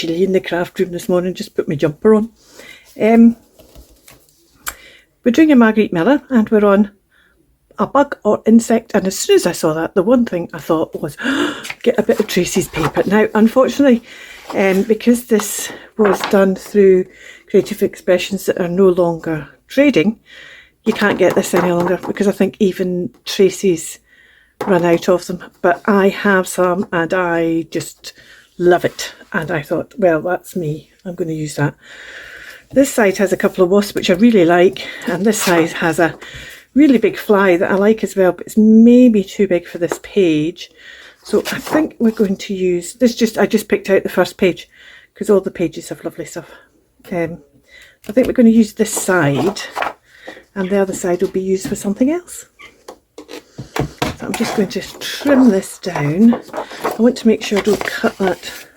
chilly in the craft room this morning, just put my jumper on. We're doing a Margarete Miller and we're on a bug or insect, and as soon as I saw that, the one thing I thought was get a bit of Tracy's paper. Now unfortunately, because this was done through Creative Expressions that are no longer trading, you can't get this any longer because I think even Tracy's run out of them, but I have some and I just love it, and I thought, well, that's me, I'm going to use that. This side has a couple of wasps which I really like, and this side has a really big fly that I like as well, but it's maybe too big for this page, so I think we're going to use this. I just picked out the first page because all the pages have lovely stuff. I think we're going to use this side, and the other side will be used for something else. So I'm just going to trim this down. I want to make sure I don't cut that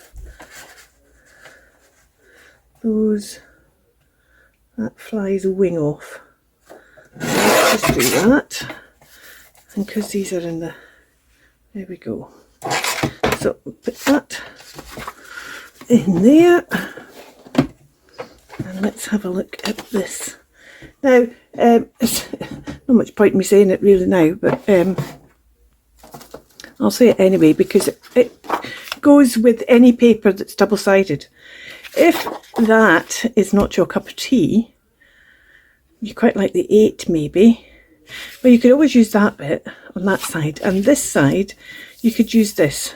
fly's wing off. Let's just do that, and because these are in the, there we go. So put that in there, and let's have a look at this. Now, it's not much point in me saying it really now, but I'll say it anyway because it goes with any paper that's double-sided. If that is not your cup of tea, you quite like the 8 maybe, well, you could always use that bit on that side, and this side you could use this.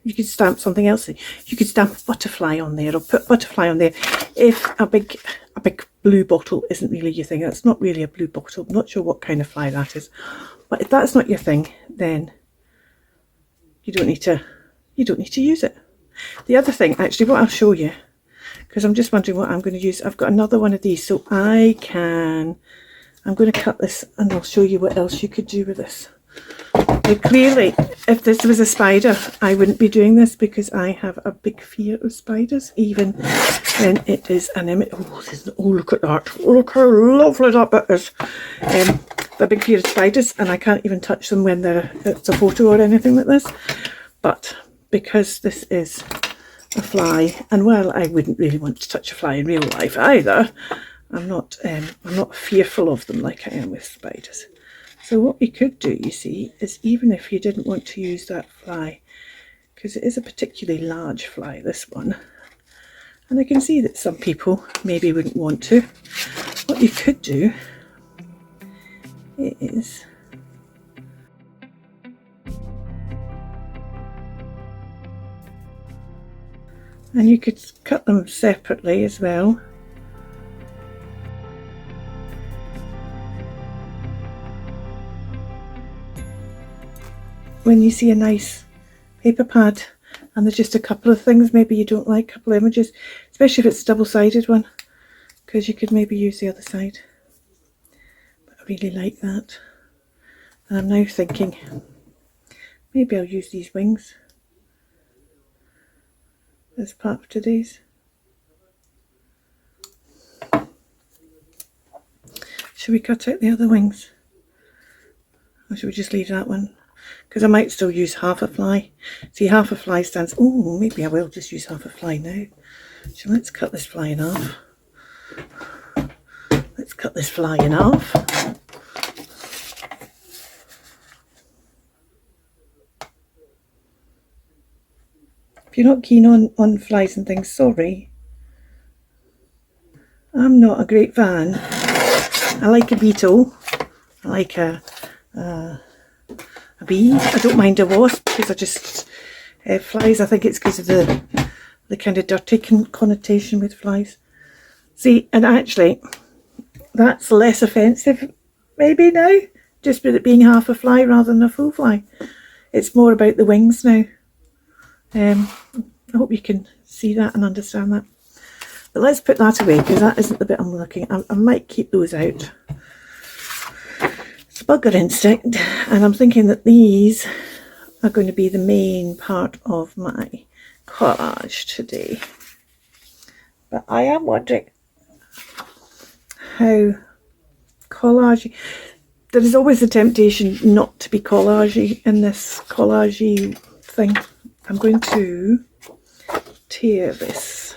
You could stamp something else in. You could stamp a butterfly on there, or put butterfly on there. If a big blue bottle isn't really your thing, that's not really a blue bottle, I'm not sure what kind of fly that is, but if that's not your thing, then you don't need to use it. The other thing, actually, what I'll show you, because I'm just wondering what I'm going to use. I've got another one of these, so I'm going to cut this and I'll show you what else you could do with this. Now, clearly, if this was a spider, I wouldn't be doing this because I have a big fear of spiders, even when it is an image. Oh, look at that. Look how lovely that bit is. A big fear of spiders, and I can't even touch them when it's a photo or anything like this. But because this is a fly, and well, I wouldn't really want to touch a fly in real life either. I'm not fearful of them like I am with spiders. So what we could do, you see, is even if you didn't want to use that fly, because it is a particularly large fly, this one, and I can see that some people maybe wouldn't want to, what you could do is and you could cut them separately as well. When you see a nice paper pad and there's just a couple of things maybe you don't like, a couple of images, especially if it's a double-sided one, because you could maybe use the other side. But I really like that. And I'm now thinking maybe I'll use these wings as part of today's. Should we cut out the other wings? Or should we just leave that one? Because I might still use half a fly. See, half a fly stands... Oh, maybe I will just use half a fly now. So let's cut this fly in half. Let's cut this fly in half. If you're not keen on flies and things, sorry. I'm not a great fan. I like a beetle. I like a bee. I don't mind a wasp because I just flies. I think it's because of the kind of dirty connotation with flies. See, and actually, that's less offensive maybe now, just with it being half a fly rather than a full fly. It's more about the wings now. I hope you can see that and understand that. But let's put that away because that isn't the bit I'm looking at. I might keep those out. It's a bugger insect, and I'm thinking that these are going to be the main part of my collage today. But I am wondering how collagey. There is always the temptation not to be collagey in this collagey thing. I'm going to tear this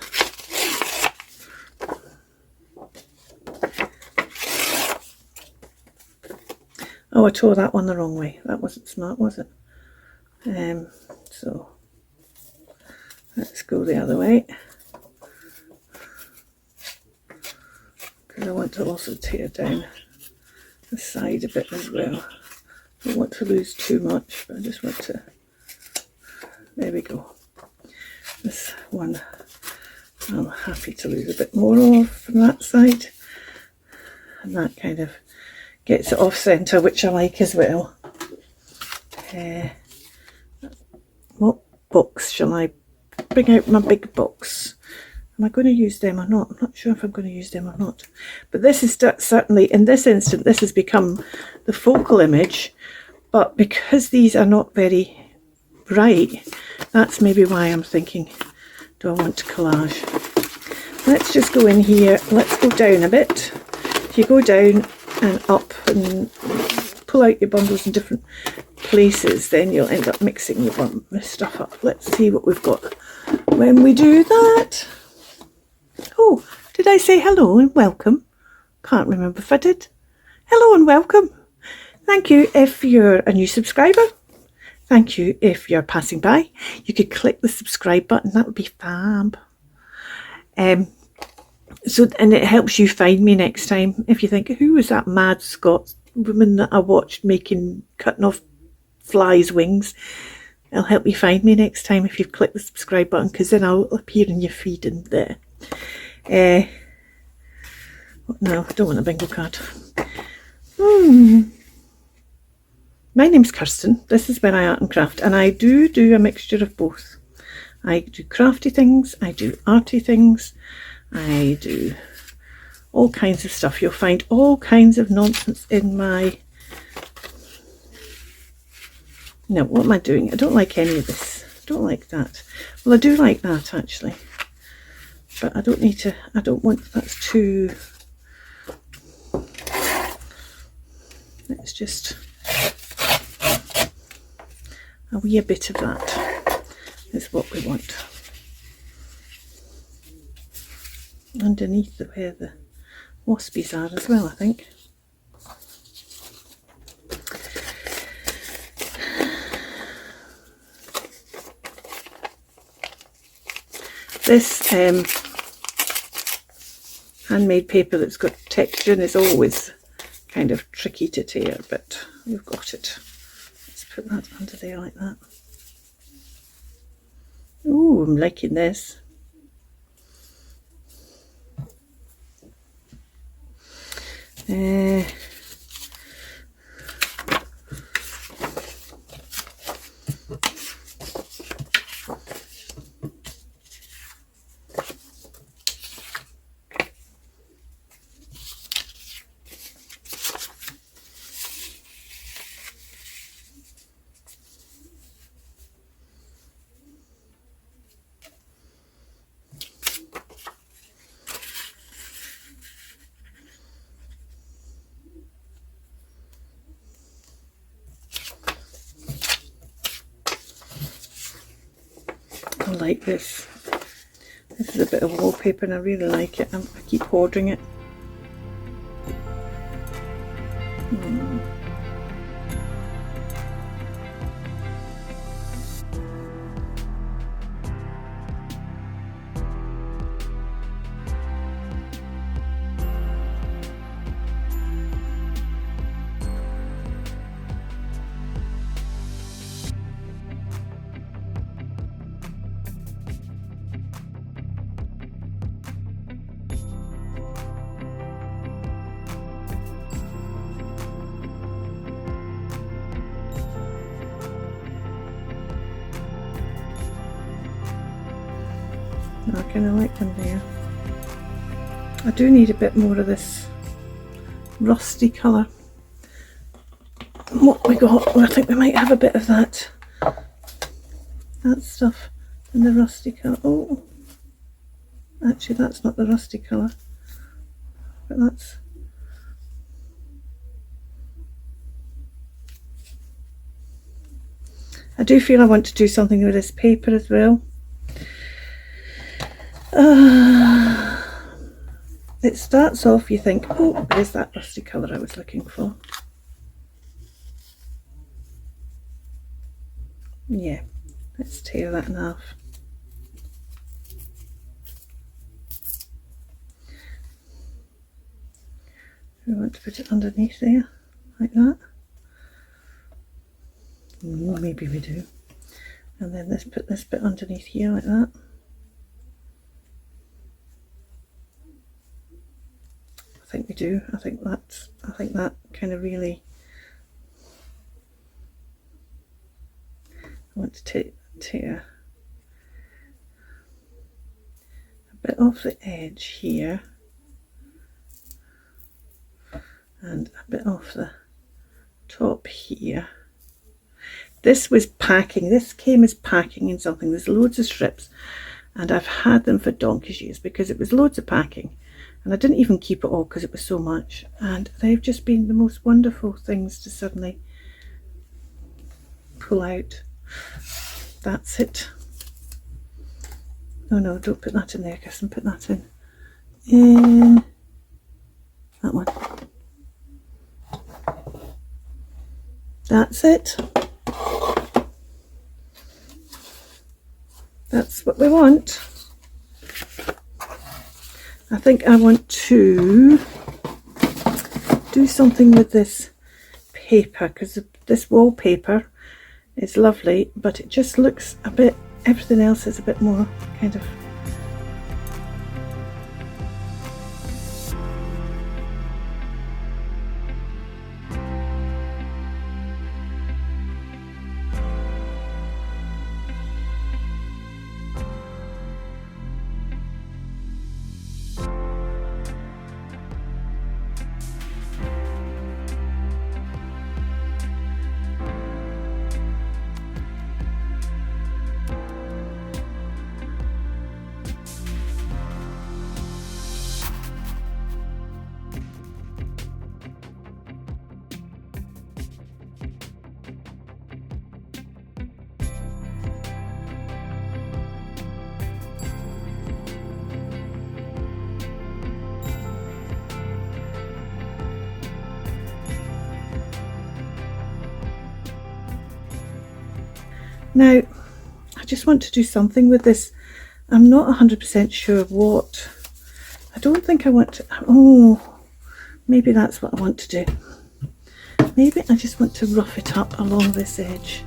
Oh, I tore that one the wrong way. That wasn't smart, was it? So let's go the other way, because I want to also tear down the side a bit as well. I don't want to lose too much, but I just want to, there we go. This one I'm happy to lose a bit more of from that side, and that kind of gets it off centre, which I like as well. What box shall I bring out? My big box. Am I going to use them or not? I'm not sure if I'm going to use them or not. But this is certainly, in this instant, this has become the focal image. But because these are not very bright, that's maybe why I'm thinking, do I want to collage? Let's just go in here. Let's go down a bit. If you go down and up and pull out your bundles in different places, then you'll end up mixing your stuff up. Let's see what we've got when we do that. Oh, did I say hello and welcome? Can't remember if I did. Hello and welcome. Thank you if you're a new subscriber. Thank you if you're passing by. You could click the subscribe button. That would be fab. And it helps you find me next time. If you think, who was that mad Scots woman that I watched cutting off flies' wings? It'll help you find me next time if you've clicked the subscribe button, because then I'll appear in your feed in there. No, I don't want a bingo card. My name's Kirsten. This is When I Art and Craft, and I do a mixture of both. I do crafty things, I do arty things, I do all kinds of stuff. You'll find all kinds of nonsense in my... No, what am I doing? I don't like any of this. I don't like that. Well, I do like that actually, but I don't need to, I don't want, that's too... Let's just... a wee bit of that is what we want. Underneath where the waspies are as well, I think. This handmade paper that's got texture is always kind of tricky to tear, but we've got it. Let's put that under there like that. Ooh, I'm liking this. I like this. This is a bit of wallpaper and I really like it. I keep ordering it. I kind of like them there. I do need a bit more of this rusty colour. What we got, well, I think we might have a bit of that stuff in the rusty colour. Oh, actually that's not the rusty colour, but that's... I do feel I want to do something with this paper as well. It starts off, you think, oh, there's that rusty colour I was looking for. Yeah, let's tear that in half. We want to put it underneath there, like that. Maybe we do. And then let's put this bit underneath here, like that. I think we do. I think that kind of really. I want to tear a bit off the edge here and a bit off the top here. This was packing. This came as packing in something. There's loads of strips, and I've had them for donkey's years because it was loads of packing, and I didn't even keep it all because it was so much, and they've just been the most wonderful things to suddenly pull out. That's it. Oh no, don't put that in there, Kirsten. Put that in that one. That's it. That's what we want. I think I want to do something with this paper, because this wallpaper is lovely, but it just looks a bit, everything else is a bit more kind of. Now, I just want to do something with this. I'm not 100% sure what. I don't think I want to. Oh, maybe that's what I want to do. Maybe I just want to rough it up along this edge.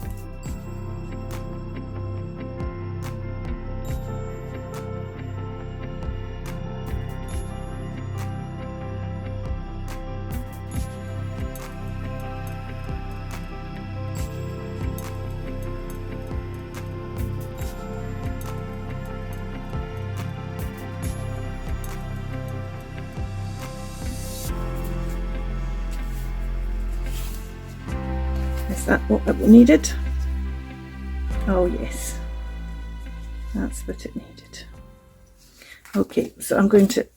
Is that what it needed? Oh yes, that's what it needed. Okay, so I'm going to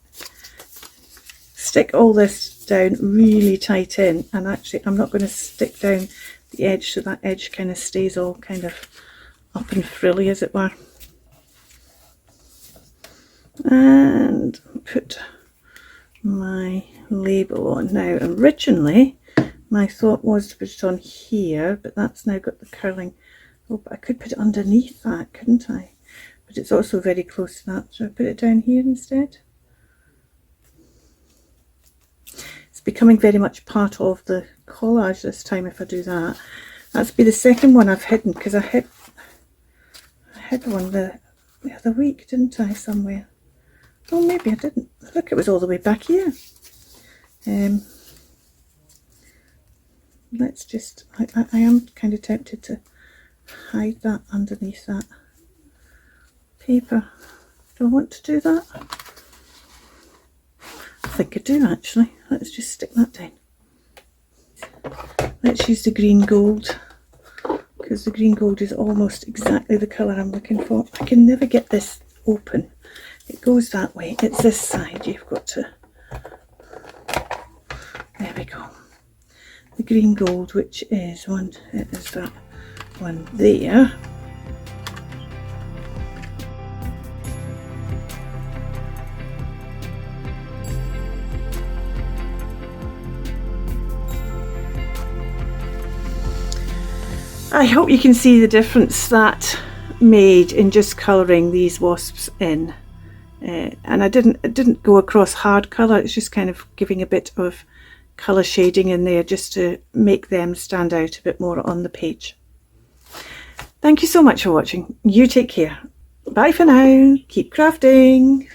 stick all this down really tight in, and actually I'm not going to stick down the edge so that edge kind of stays all kind of up and frilly, as it were. And put my label on. Now, originally my thought was to put it on here, but that's now got the curling. Oh, but I could put it underneath that, couldn't I? But it's also very close to that. Should I put it down here instead? It's becoming very much part of the collage this time if I do that. That's be the second one I've hidden, because I had one the other week, didn't I, somewhere? Oh, maybe I didn't. Look, it was all the way back here. Let's just, I am kind of tempted to hide that underneath that paper. Do I want to do that? I think I do actually. Let's just stick that down. Let's use the green gold, because the green gold is almost exactly the colour I'm looking for. I can never get this open. It goes that way. It's this side you've got to. There we go. The green gold, which is it is that one there. I hope you can see the difference that made in just colouring these wasps in. And it didn't go across hard colour, it's just kind of giving a bit of colour shading in there just to make them stand out a bit more on the page. Thank you so much for watching. You take care. Bye for now. Keep crafting.